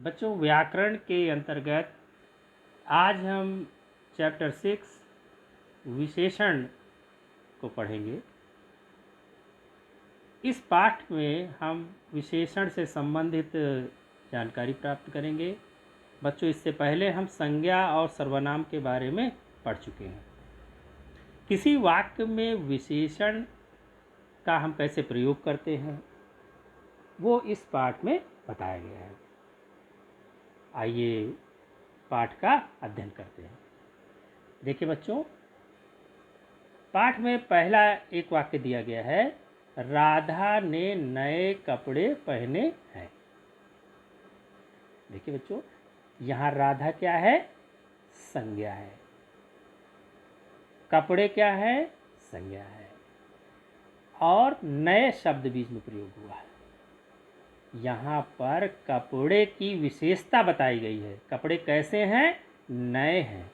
बच्चों, व्याकरण के अंतर्गत आज हम चैप्टर 6 विशेषण को पढ़ेंगे। इस पाठ में हम विशेषण से संबंधित जानकारी प्राप्त करेंगे। बच्चों, इससे पहले हम संज्ञा और सर्वनाम के बारे में पढ़ चुके हैं। किसी वाक्य में विशेषण का हम कैसे प्रयोग करते हैं वो इस पाठ में बताया गया है। आइए पाठ का अध्ययन करते हैं। देखिए बच्चों, पाठ में पहला एक वाक्य दिया गया है, राधा ने नए कपड़े पहने हैं। देखिए बच्चों, यहाँ राधा क्या है? संज्ञा है। कपड़े क्या है? संज्ञा है। और नए शब्द बीच में प्रयोग हुआ है। यहाँ पर कपड़े की विशेषता बताई गई है। कपड़े कैसे हैं? नए हैं।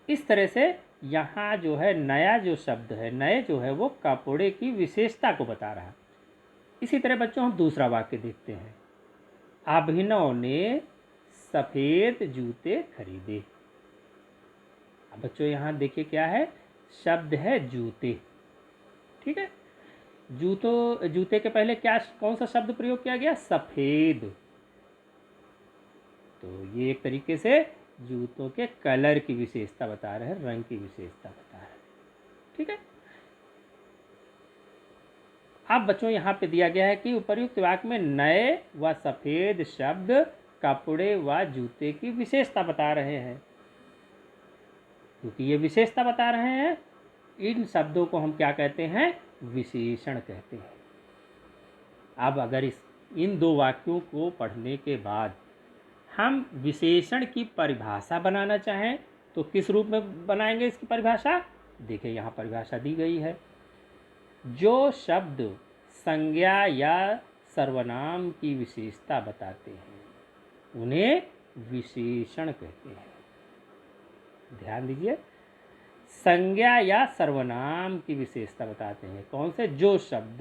इस तरह से यहाँ जो है नया जो शब्द है, नए जो है वो कपड़े की विशेषता को बता रहा है। इसी तरह बच्चों हम दूसरा वाक्य देखते हैं, अभिनव ने सफ़ेद जूते खरीदे। अब बच्चों यहाँ देखिए क्या है, शब्द है जूते। ठीक है, जूते के पहले क्या कौन सा शब्द प्रयोग किया गया? सफ़ेद। तो ये एक तरीके से जूतों के कलर की विशेषता बता रहे हैं, रंग की विशेषता बता रहे हैं। ठीक है, अब बच्चों यहाँ पे दिया गया है कि उपर्युक्त वाक्य में नए व सफ़ेद शब्द कपड़े व जूते की विशेषता बता रहे हैं। क्योंकि ये विशेषता बता रहे हैं, इन शब्दों को हम क्या कहते हैं? विशेषण कहते हैं। अब अगर इन दो वाक्यों को पढ़ने के बाद हम विशेषण की परिभाषा बनाना चाहें तो किस रूप में बनाएंगे इसकी परिभाषा? देखिए यहाँ परिभाषा दी गई है, जो शब्द संज्ञा या सर्वनाम की विशेषता बताते हैं उन्हें विशेषण कहते हैं। ध्यान दीजिए, संज्ञा या सर्वनाम की विशेषता बताते हैं। कौन से? जो शब्द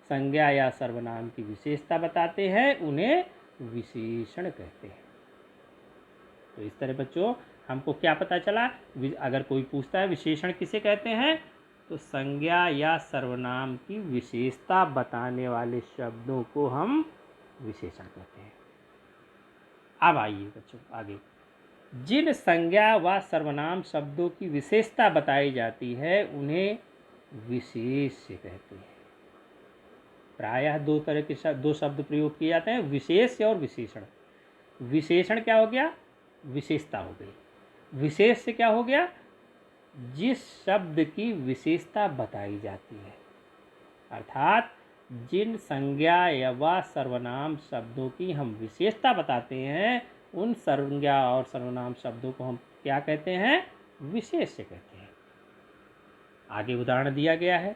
संज्ञा या सर्वनाम की विशेषता बताते हैं उन्हें विशेषण कहते हैं। तो इस तरह बच्चों हमको क्या पता चला? अगर कोई पूछता है विशेषण किसे कहते हैं, तो संज्ञा या सर्वनाम की विशेषता बताने वाले शब्दों को हम विशेषण कहते हैं। अब आइए बच्चों आगे, जिन संज्ञा व सर्वनाम शब्दों की विशेषता बताई जाती है उन्हें विशेष्य कहते हैं। प्रायः दो तरह के दो शब्द प्रयोग किए जाते हैं, विशेष्य और विशेषण। विशेषण क्या हो गया? विशेषता हो गई। विशेष्य क्या हो गया? जिस शब्द की विशेषता बताई जाती है। अर्थात जिन संज्ञा या व सर्वनाम शब्दों की हम विशेषता बताते हैं उन संज्ञा और सर्वनाम शब्दों को हम क्या कहते हैं? विशेष्य कहते हैं। आगे उदाहरण दिया गया है,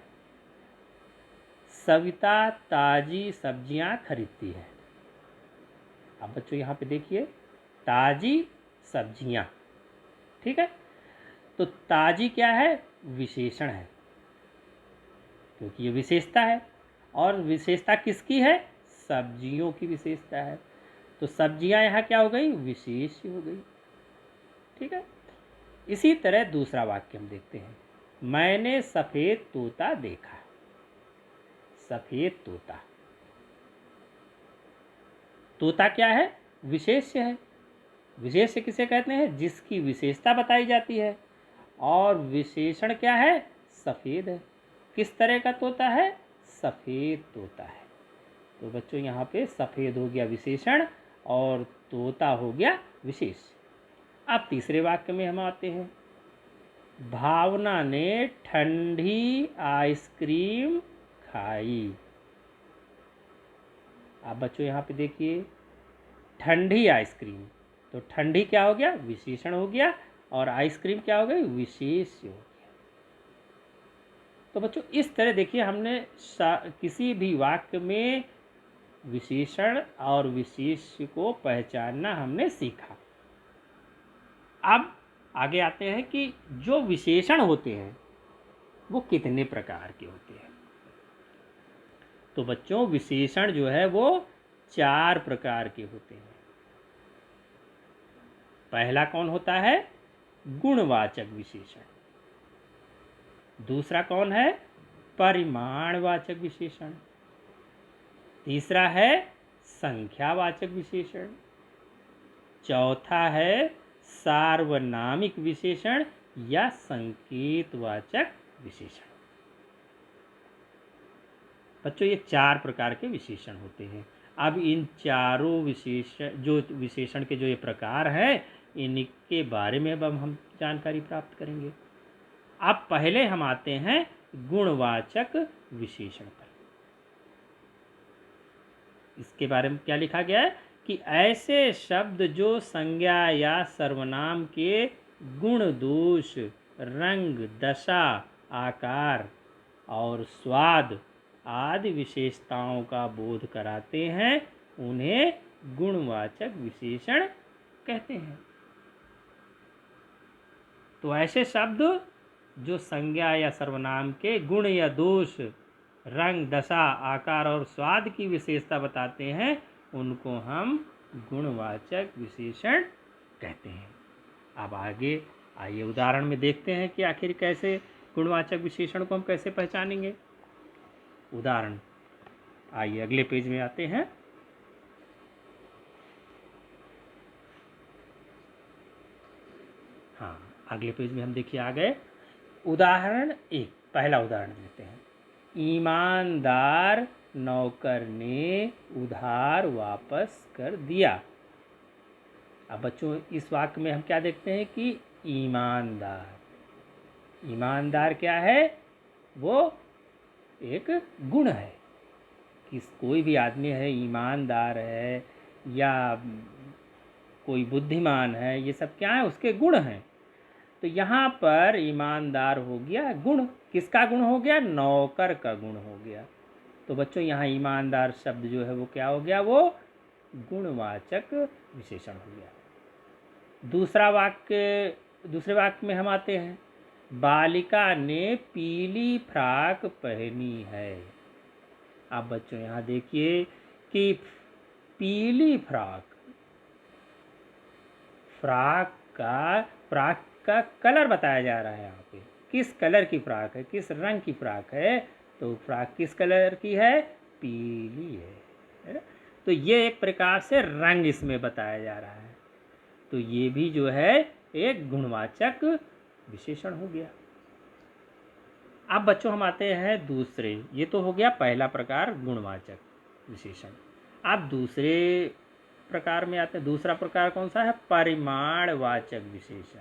सविता ताजी सब्जियां खरीदती है। अब बच्चों यहाँ पे देखिए, ताजी सब्जियां। ठीक है, तो ताजी क्या है? विशेषण है, क्योंकि ये विशेषता है। और विशेषता किसकी है? सब्जियों की विशेषता है। तो सब्जियां यहाँ क्या हो गई? विशेष हो गई। ठीक है, इसी तरह दूसरा वाक्य हम देखते हैं, मैंने सफ़ेद तोता देखा। सफ़ेद तोता, तोता क्या है? विशेष्य है। विशेष्य किसे कहते हैं? जिसकी विशेषता बताई जाती है। और विशेषण क्या है? सफ़ेद है। किस तरह का तोता है? सफ़ेद तोता है। तो बच्चों यहाँ पे सफ़ेद हो गया विशेषण और तोता हो गया विशेष। अब तीसरे वाक्य में हम आते हैं, भावना ने ठंडी आइसक्रीम खाई। अब बच्चों यहाँ पे देखिए, ठंडी आइसक्रीम, तो ठंडी क्या हो गया? विशेषण हो गया। और आइसक्रीम क्या हो गई? विशेष हो गया। तो बच्चों इस तरह देखिए हमने किसी भी वाक्य में विशेषण और विशेष्य को पहचानना हमने सीखा। अब आगे आते हैं कि जो विशेषण होते हैं वो कितने प्रकार के होते हैं। तो बच्चों विशेषण जो है वो 4 प्रकार के होते हैं। पहला कौन होता है? गुणवाचक विशेषण। दूसरा कौन है? परिमाणवाचक विशेषण। तीसरा है संख्यावाचक विशेषण। चौथा है सार्वनामिक विशेषण या संकेतवाचक विशेषण। बच्चों, ये 4 प्रकार के विशेषण होते हैं। अब इन चारों विशेषण के जो ये प्रकार हैं, इनके बारे में अब हम जानकारी प्राप्त करेंगे। अब पहले हम आते हैं गुणवाचक विशेषण पर। इसके बारे में क्या लिखा गया है कि ऐसे शब्द जो संज्ञा या सर्वनाम के गुण, दोष, रंग, दशा, आकार और स्वाद आदि विशेषताओं का बोध कराते हैं, उन्हें गुणवाचक विशेषण कहते हैं। तो ऐसे शब्द जो संज्ञा या सर्वनाम के गुण या दोष, रंग, दशा, आकार और स्वाद की विशेषता बताते हैं, उनको हम गुणवाचक विशेषण कहते हैं। अब आगे आइए उदाहरण में देखते हैं कि आखिर कैसे गुणवाचक विशेषण को हम कैसे पहचानेंगे। उदाहरण, आइए अगले पेज में आते हैं। हाँ, अगले पेज में हम देखिए आ गए। उदाहरण 1, पहला उदाहरण लेते हैं। ईमानदार नौकर ने उधार वापस कर दिया। अब बच्चों, इस वाक्य में हम क्या देखते हैं कि ईमानदार, ईमानदार क्या है? वो एक गुण है। कोई भी आदमी है, ईमानदार है या कोई बुद्धिमान है, ये सब क्या है? उसके गुण हैं। तो यहाँ पर ईमानदार हो गया गुण। किसका गुण हो गया? नौकर का गुण हो गया। तो बच्चों, यहाँ ईमानदार शब्द जो है वो क्या हो गया? वो गुणवाचक विशेषण हो गया। दूसरे वाक्य में हम आते हैं। बालिका ने पीली फ्रॉक पहनी है। अब बच्चों यहाँ देखिए कि पीली फ्रॉक का कलर बताया जा रहा है। यहाँ पे किस कलर की फ्रॉक है, किस रंग की फ्रॉक है? तो फ्रॉक किस कलर की है? पीली है ना? तो ये एक प्रकार से रंग इसमें बताया जा रहा है। तो ये भी जो है एक गुणवाचक विशेषण हो गया। अब बच्चों हम आते हैं दूसरे। ये तो हो गया पहला प्रकार गुणवाचक विशेषण। अब दूसरे प्रकार में आते हैं। दूसरा प्रकार कौन सा है? परिमाणवाचक विशेषण।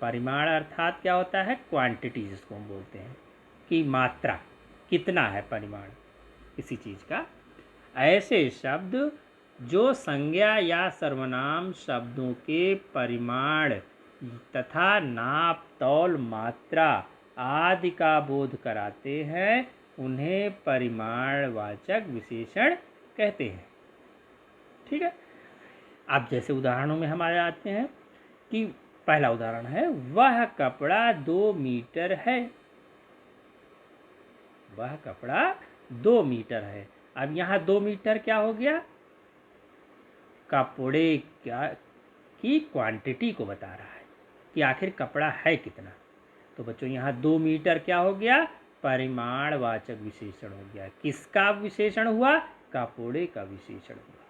परिमाण अर्थात क्या होता है? क्वांटिटी, जिसको हम बोलते हैं कि मात्रा, कितना है परिमाण किसी चीज़ का। ऐसे शब्द जो संज्ञा या सर्वनाम शब्दों के परिमाण तथा नाप, तौल, मात्रा आदि का बोध कराते हैं, उन्हें परिमाणवाचक विशेषण कहते हैं। ठीक है। अब जैसे उदाहरणों में हम आ जाते हैं कि पहला उदाहरण है, वह कपड़ा 2 मीटर है। वह कपड़ा 2 मीटर है। अब यहाँ 2 मीटर क्या हो गया? कपड़े की क्वांटिटी को बता रहा है कि आखिर कपड़ा है कितना। तो बच्चों, यहाँ 2 मीटर क्या हो गया? परिमाणवाचक विशेषण हो गया। किसका विशेषण हुआ? कपड़े का विशेषण हुआ।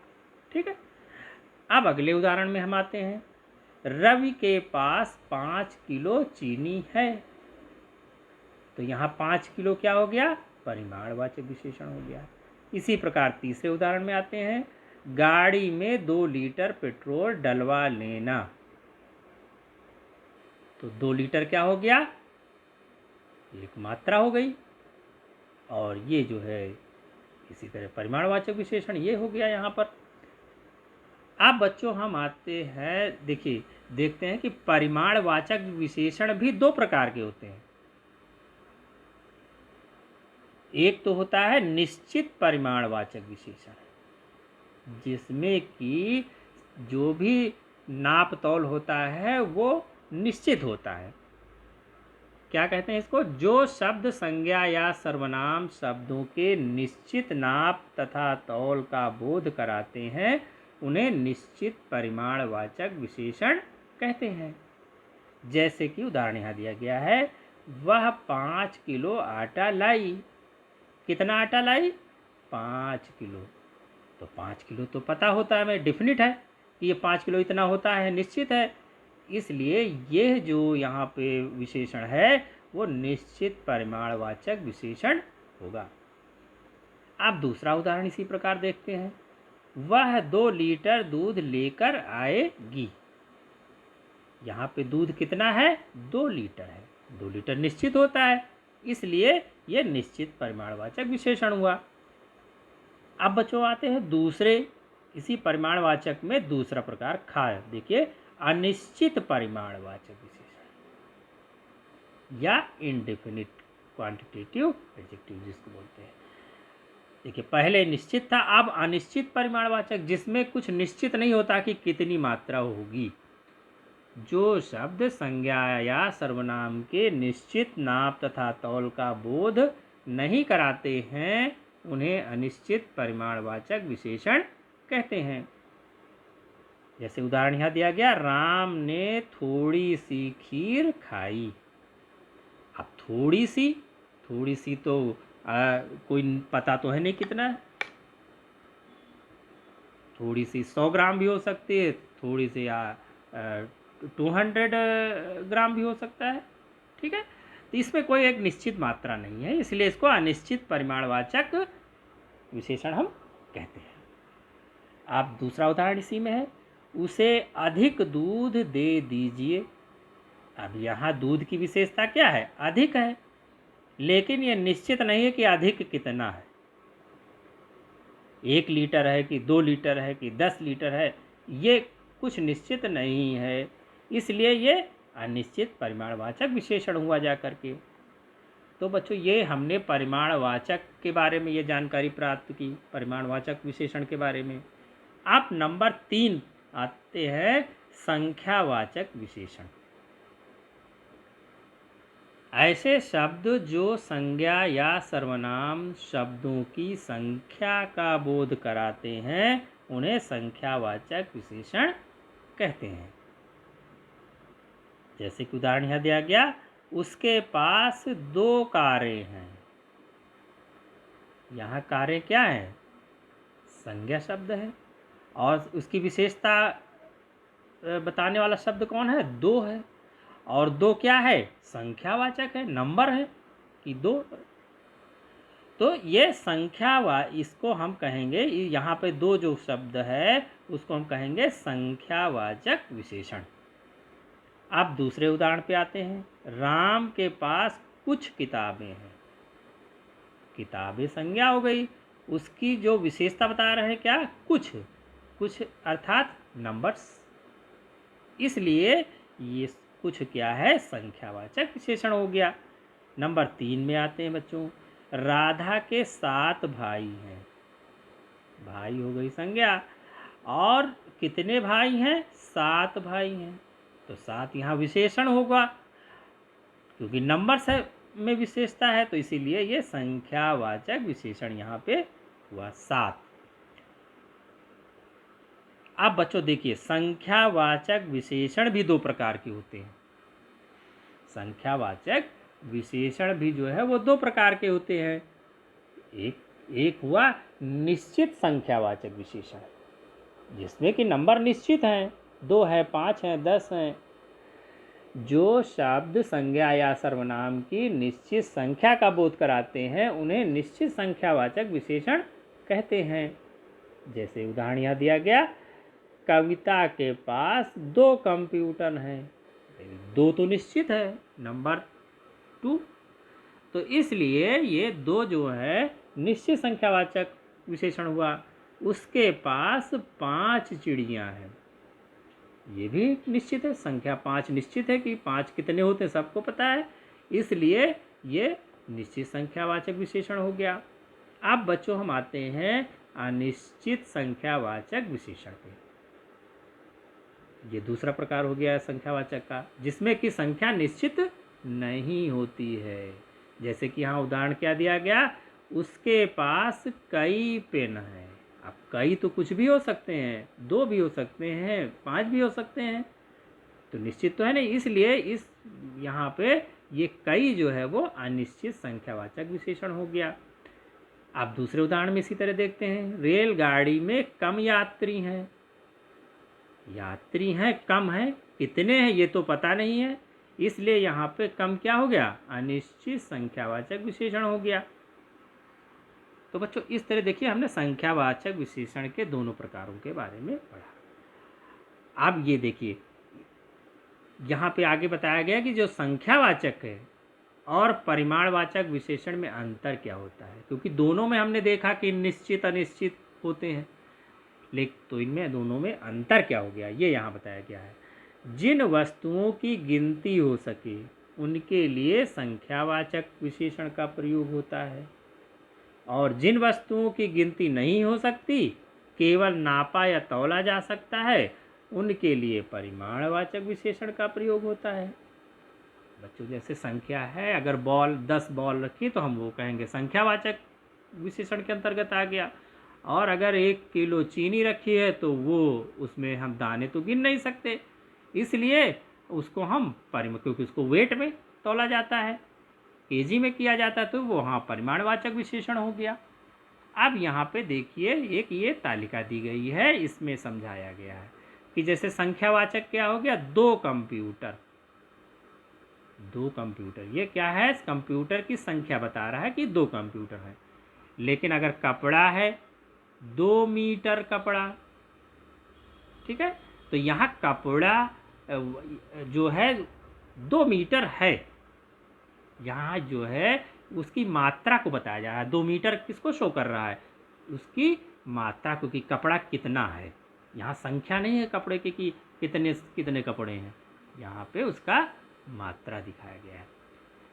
ठीक है। अब अगले उदाहरण में हम आते हैं। रवि के पास 5 किलो चीनी है। तो यहाँ 5 किलो क्या हो गया? परिमाणवाचक विशेषण हो गया। इसी प्रकार तीसरे उदाहरण में आते हैं। गाड़ी में 2 लीटर पेट्रोल डलवा लेना। तो 2 लीटर क्या हो गया? एक मात्रा हो गई। और ये जो है इसी तरह परिमाणवाचक विशेषण ये हो गया यहाँ पर। अब बच्चों हम आते हैं, देखते हैं कि परिमाणवाचक विशेषण भी 2 प्रकार के होते हैं। एक तो होता है निश्चित परिमाणवाचक विशेषण, जिसमें कि जो भी नाप तौल होता है वो निश्चित होता है। क्या कहते हैं इसको, जो शब्द संज्ञा या सर्वनाम शब्दों के निश्चित नाप तथा तौल का बोध कराते हैं उन्हें निश्चित परिमाणवाचक विशेषण कहते हैं। जैसे कि उदाहरण यहाँ दिया गया है, वह 5 किलो आटा लाई। कितना आटा लाई? 5 किलो। तो 5 किलो तो पता होता है, हमें डेफिनिट है कि ये 5 किलो इतना होता है, निश्चित है। इसलिए यह जो यहाँ पे विशेषण है वो निश्चित परिमाणवाचक विशेषण होगा। अब दूसरा उदाहरण इसी प्रकार देखते हैं। वह 2 लीटर दूध लेकर आएगी। यहाँ पे दूध कितना है? 2 लीटर है। 2 लीटर निश्चित होता है, इसलिए यह निश्चित परिमाणवाचक विशेषण हुआ। अब बच्चों आते हैं दूसरे इसी परिमाणवाचक में दूसरा प्रकार खा। देखिए, अनिश्चित परिमाणवाचक विशेषण या इनडेफिनिट क्वांटिटेटिव एडजेक्टिव जिसको बोलते हैं। देखिए, पहले निश्चित था, अब अनिश्चित परिमाणवाचक, जिसमें कुछ निश्चित नहीं होता कि कितनी मात्रा होगी। जो शब्द संज्ञा या सर्वनाम के निश्चित नाप तथा तौल का बोध नहीं कराते हैं उन्हें अनिश्चित परिमाणवाचक विशेषण कहते हैं। जैसे उदाहरण यहाँ दिया गया, राम ने थोड़ी सी खीर खाई। अब थोड़ी सी तो कोई पता तो है नहीं कितना है। थोड़ी सी 100 ग्राम भी हो सकती है, थोड़ी सी 200 ग्राम भी हो सकता है। ठीक है, तो इसमें कोई एक निश्चित मात्रा नहीं है, इसलिए इसको अनिश्चित परिमाणवाचक विशेषण हम कहते हैं। अब दूसरा उदाहरण इसी में है, उसे अधिक दूध दे दीजिए। अब यहाँ दूध की विशेषता क्या है? अधिक है, लेकिन यह निश्चित नहीं है कि अधिक कितना है। 1 लीटर है कि 2 लीटर है कि 10 लीटर है, ये कुछ निश्चित नहीं है, इसलिए ये अनिश्चित परिमाणवाचक विशेषण हुआ जा करके। तो बच्चों, ये हमने परिमाणवाचक के बारे में ये जानकारी प्राप्त की, परिमाणवाचक विशेषण के बारे में। अब नंबर 3 आते हैं संख्यावाचक विशेषण। ऐसे शब्द जो संज्ञा या सर्वनाम शब्दों की संख्या का बोध कराते हैं उन्हें संख्यावाचक विशेषण कहते हैं। जैसे कि उदाहरण यहाँ दिया गया, उसके पास 2 कारें हैं। यहाँ कारें क्या है? संज्ञा शब्द है, और उसकी विशेषता बताने वाला शब्द कौन है? 2 है, और 2 क्या है? संख्यावाचक है, नंबर है कि 2। तो ये इसको हम कहेंगे, यहाँ पे 2 जो शब्द है उसको हम कहेंगे संख्यावाचक विशेषण। अब दूसरे उदाहरण पे आते हैं। राम के पास कुछ किताबें हैं। किताबें संज्ञा हो गई, उसकी जो विशेषता बता रहे हैं क्या? कुछ अर्थात नंबर्स, इसलिए ये कुछ क्या है? संख्यावाचक विशेषण हो गया। नंबर 3 में आते हैं बच्चों, राधा के 7 भाई हैं। भाई हो गई संज्ञा, और कितने भाई हैं? 7 भाई हैं। तो 7 यहाँ विशेषण होगा, क्योंकि नंबर से में विशेषता है, तो इसीलिए ये संख्यावाचक विशेषण यहाँ पे हुआ 7। अब बच्चों देखिए, संख्यावाचक विशेषण भी 2 प्रकार के होते हैं। संख्यावाचक विशेषण भी जो है वो 2 प्रकार के होते हैं। एक हुआ निश्चित संख्यावाचक विशेषण, जिसमें कि नंबर निश्चित हैं, 2 है, 5 हैं, 10 हैं। जो शब्द संज्ञा या सर्वनाम की निश्चित संख्या का बोध कराते हैं उन्हें निश्चित संख्यावाचक विशेषण कहते हैं। जैसे उदाहरण यहाँ दिया गया, कविता के पास 2 कंप्यूटर हैं। 2 तो निश्चित है, नंबर 2, तो इसलिए ये 2 जो है निश्चित संख्यावाचक विशेषण हुआ। उसके पास 5 चिड़ियाँ हैं। ये भी निश्चित है, संख्या 5 निश्चित है कि 5 कितने होते हैं सबको पता है, इसलिए ये निश्चित संख्यावाचक विशेषण हो गया। अब बच्चों हम आते हैं अनिश्चित संख्यावाचक विशेषण पे। ये दूसरा प्रकार हो गया संख्यावाचक का, जिसमें कि संख्या निश्चित नहीं होती है। जैसे कि यहाँ उदाहरण क्या दिया गया, उसके पास कई पेन हैं। अब कई तो कुछ भी हो सकते हैं, 2 भी हो सकते हैं, 5 भी हो सकते हैं, तो निश्चित तो है नहीं। इसलिए इस यहाँ पे ये कई जो है वो अनिश्चित संख्यावाचक विशेषण हो गया। आप दूसरे उदाहरण में इसी तरह देखते हैं, रेलगाड़ी में कम यात्री हैं। यात्री हैं, कम हैं, कितने हैं ये तो पता नहीं है, इसलिए यहाँ पे कम क्या हो गया, अनिश्चित संख्यावाचक विशेषण हो गया। तो बच्चों इस तरह देखिए हमने संख्यावाचक विशेषण के दोनों प्रकारों के बारे में पढ़ा। अब ये देखिए यहाँ पे आगे बताया गया कि जो संख्यावाचक है और परिमाणवाचक विशेषण में अंतर क्या होता है, क्योंकि दोनों में हमने देखा कि निश्चित अनिश्चित होते हैं, लेकिन तो इनमें दोनों में अंतर क्या हो गया ये यहाँ बताया गया है। जिन वस्तुओं की गिनती हो सके उनके लिए संख्यावाचक विशेषण का प्रयोग होता है, और जिन वस्तुओं की गिनती नहीं हो सकती, केवल नापा या तौला जा सकता है, उनके लिए परिमाणवाचक विशेषण का प्रयोग होता है। बच्चों जैसे संख्या है, अगर 10 बॉल रखी तो हम वो कहेंगे संख्यावाचक विशेषण के अंतर्गत आ गया, और अगर 1 किलो चीनी रखी है तो वो उसमें हम दाने तो गिन नहीं सकते, इसलिए उसको हम क्योंकि उसको वेट में तौला जाता है, केजी में किया जाता है, तो वो हाँ परिमाणवाचक विशेषण हो गया। अब यहाँ पे देखिए एक ये तालिका दी गई है, इसमें समझाया गया है कि जैसे संख्यावाचक क्या हो गया, 2 कंप्यूटर। 2 कंप्यूटर ये क्या है, कंप्यूटर की संख्या बता रहा है कि 2 कंप्यूटर है। लेकिन अगर कपड़ा है, 2 मीटर कपड़ा, ठीक है, तो यहाँ कपड़ा जो है 2 मीटर है, यहाँ जो है उसकी मात्रा को बताया जा रहा है। 2 मीटर किसको शो कर रहा है, उसकी मात्रा को, कि कपड़ा कितना है। यहाँ संख्या नहीं है कपड़े की कि कितने कितने कपड़े हैं, यहाँ पे उसका मात्रा दिखाया गया है।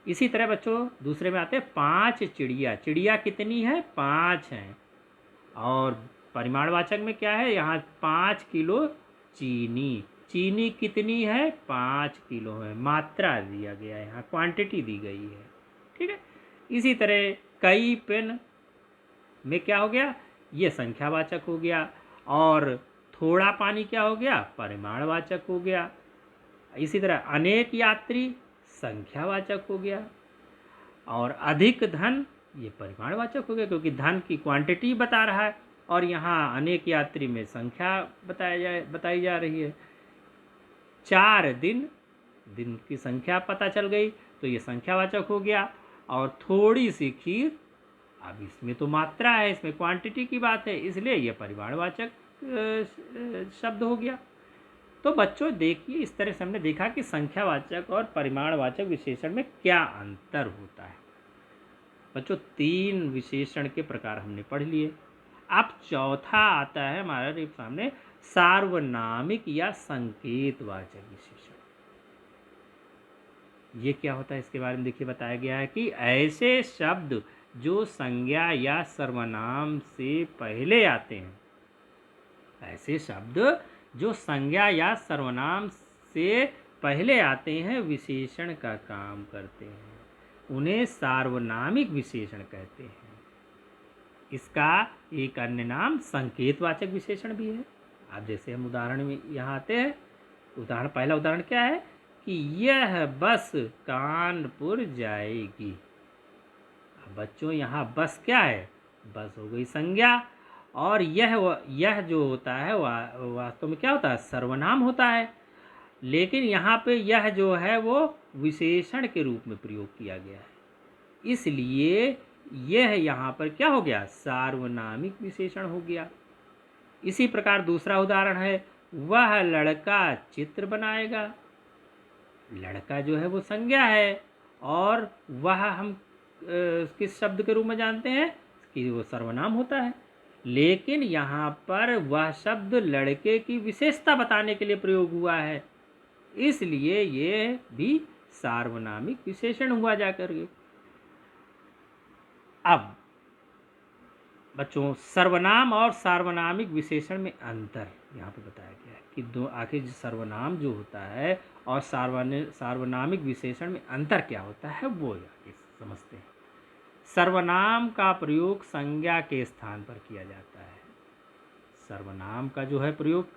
इसी तरह बच्चों दूसरे में आते हैं 5 चिड़िया। चिड़िया कितनी है, 5 हैं, और परिमाणवाचक में क्या है, यहाँ 5 किलो चीनी। चीनी कितनी है, 5 किलो है, मात्रा दिया गया है, यहाँ क्वांटिटी दी गई है, ठीक है। इसी तरह कई पेन में क्या हो गया, ये संख्यावाचक हो गया, और थोड़ा पानी क्या हो गया, परिमाणवाचक हो गया। इसी तरह अनेक यात्री संख्यावाचक हो गया, और अधिक धन ये परिमाणवाचक हो गया, क्योंकि धन की क्वांटिटी बता रहा है, और यहाँ अनेक यात्री में संख्या बताई जा रही है। 4 दिन, दिन की संख्या पता चल गई तो ये संख्यावाचक हो गया, और थोड़ी सी खीर, अब इसमें तो मात्रा है, इसमें क्वांटिटी की बात है, इसलिए ये परिमाणवाचक शब्द हो गया। तो बच्चों देखिए इस तरह से हमने देखा कि संख्यावाचक और परिमाणवाचक विशेषण में क्या अंतर होता है। बच्चों 3 विशेषण के प्रकार हमने पढ़ लिए। अब चौथा आता है हमारे सामने, सार्वनामिक या संकेतवाचक विशेषण। ये क्या होता है इसके बारे में देखिए बताया गया है कि ऐसे शब्द जो संज्ञा या सर्वनाम से पहले आते हैं, ऐसे शब्द जो संज्ञा या सर्वनाम से पहले आते हैं विशेषण का काम करते हैं, उन्हें सार्वनामिक विशेषण कहते हैं। इसका एक अन्य नाम संकेतवाचक विशेषण भी है। अब जैसे हम उदाहरण में यहाँ आते हैं, पहला उदाहरण क्या है कि यह बस कानपुर जाएगी। बच्चों यहाँ बस क्या है, बस हो गई संज्ञा, और यह जो होता है वास्तव में क्या होता है, सर्वनाम होता है, लेकिन यहाँ पे यह जो है वो विशेषण के रूप में प्रयोग किया गया है, इसलिए यह यहाँ पर क्या हो गया, सार्वनामिक विशेषण हो गया। इसी प्रकार दूसरा उदाहरण है, वह लड़का चित्र बनाएगा। लड़का जो है वो संज्ञा है, और वह हम किस शब्द के रूप में जानते हैं कि वो सर्वनाम होता है, लेकिन यहाँ पर वह शब्द लड़के की विशेषता बताने के लिए प्रयोग हुआ है, इसलिए ये भी सार्वनामिक विशेषण हुआ जाकर के। अब बच्चों सर्वनाम और सार्वनामिक विशेषण में अंतर यहाँ पे बताया गया है कि दो आखिर सर्वनाम जो होता है और सार्वनामिक विशेषण में अंतर क्या होता है वो आगे समझते हैं। सर्वनाम का प्रयोग संज्ञा के स्थान पर किया जाता है। सर्वनाम का जो है प्रयोग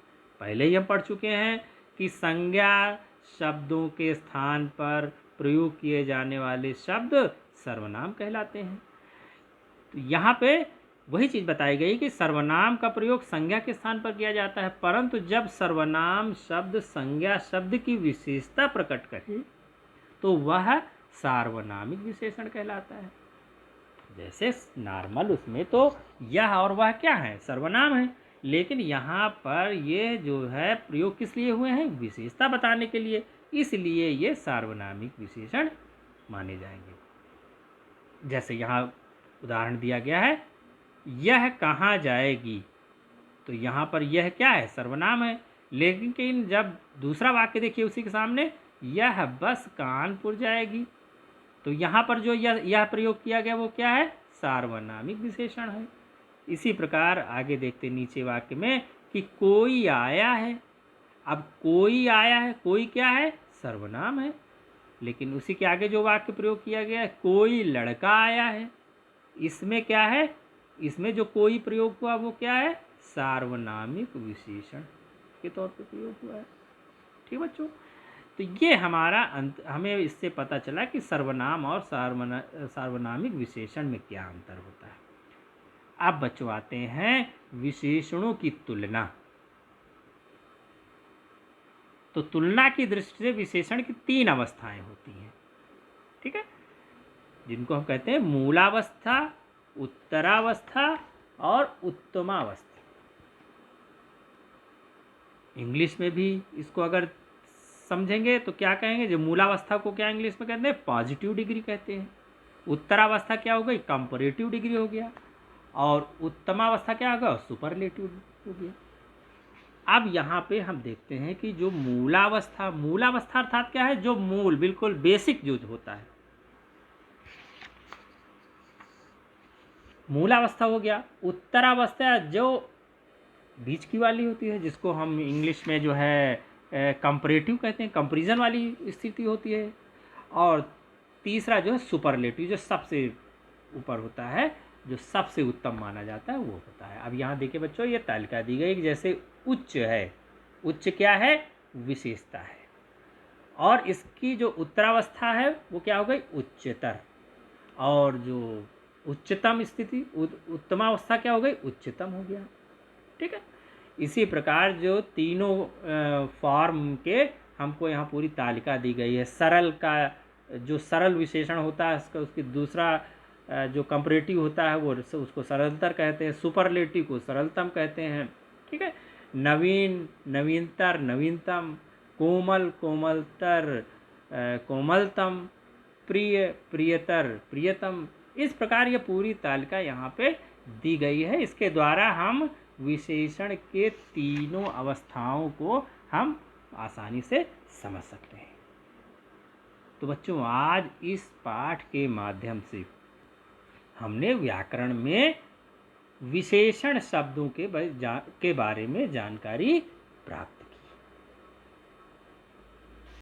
पहले ही हम पढ़ चुके हैं कि संज्ञा शब्दों के स्थान पर प्रयोग किए जाने वाले शब्द सर्वनाम कहलाते हैं। तो यहाँ पे वही चीज़ बताई गई कि सर्वनाम का प्रयोग संज्ञा के स्थान पर किया जाता है, परंतु जब सर्वनाम शब्द संज्ञा शब्द की विशेषता प्रकट करे तो वह सार्वनामिक विशेषण कहलाता है। जैसे नॉर्मल उसमें तो यह और वह क्या है, सर्वनाम है, लेकिन यहाँ पर ये जो है प्रयोग किस लिए हुए हैं, विशेषता बताने के लिए, इसलिए ये सार्वनामिक विशेषण माने जाएंगे। जैसे यहाँ उदाहरण दिया गया है, यह कहाँ जाएगी, तो यहाँ पर यह क्या है, सर्वनाम है, लेकिन जब दूसरा वाक्य देखिए उसी के सामने, यह बस कानपुर जाएगी, तो यहाँ पर जो यह प्रयोग किया गया वो क्या है, सार्वनामिक विशेषण है। इसी प्रकार आगे देखते नीचे वाक्य में कि कोई आया है। अब कोई आया है, कोई क्या है, सर्वनाम है, लेकिन उसी के आगे जो वाक्य प्रयोग किया गया है, कोई लड़का आया है, इसमें क्या है, इसमें जो कोई प्रयोग हुआ वो क्या है, सार्वनामिक विशेषण के तौर पे प्रयोग हुआ है। ठीक बच्चों, तो ये हमारा हमें इससे पता चला कि सर्वनाम और सार्वनामिक विशेषण में क्या अंतर होता है। अब बच्चों आते हैं विशेषणों की तुलना। तो तुलना की दृष्टि से विशेषण की 3 अवस्थाएं होती हैं, ठीक है, जिनको हम कहते हैं मूलावस्था, उत्तरावस्था और उत्तमावस्था। इंग्लिश में भी इसको अगर समझेंगे तो क्या कहेंगे, जो मूलावस्था को क्या इंग्लिश में कहते हैं, पॉजिटिव डिग्री कहते हैं। उत्तरावस्था क्या हो गई, कंपैरेटिव डिग्री हो गया, और उत्तमावस्था क्या होगा, सुपरलेटिव हो गया। अब यहाँ पे हम देखते हैं कि जो मूलावस्था, मूलावस्था अर्थात क्या है, जो मूल बिल्कुल बेसिक जो होता है, मूलावस्था हो गया। उत्तरावस्था जो बीच की वाली होती है, जिसको हम इंग्लिश में जो है कंपैरेटिव कहते हैं, कंपैरिजन वाली स्थिति होती है। और तीसरा जो है सुपरलेटिव, जो सबसे ऊपर होता है, जो सबसे उत्तम माना जाता है वो होता है। अब यहाँ देखिए बच्चों, ये तालिका दी गई, जैसे उच्च है, उच्च क्या है, विशेषता है, और इसकी जो उत्तरावस्था है वो क्या हो गई, उच्चतर, और जो उच्चतम स्थिति उत्तमावस्था क्या हो गई, उच्चतम हो गया। ठीक है, इसी प्रकार जो तीनों फॉर्म के हमको यहाँ पूरी तालिका दी गई है। सरल का जो सरल विशेषण होता है उसका, उसकी दूसरा जो कंपैरेटिव होता है वो उसको सरलतर कहते हैं, सुपरलेटिव को सरलतम कहते हैं। ठीक है, नवीन नवीनतर, नवीनतम, कोमल कोमलतर, कोमलतम, प्रिय प्रियतर, प्रियतम। इस प्रकार ये पूरी तालिका यहाँ पे दी गई है। इसके द्वारा हम विशेषण के तीनों अवस्थाओं को हम आसानी से समझ सकते हैं। तो बच्चों, आज इस पाठ के माध्यम से हमने व्याकरण में विशेषण शब्दों के बारे में जानकारी प्राप्त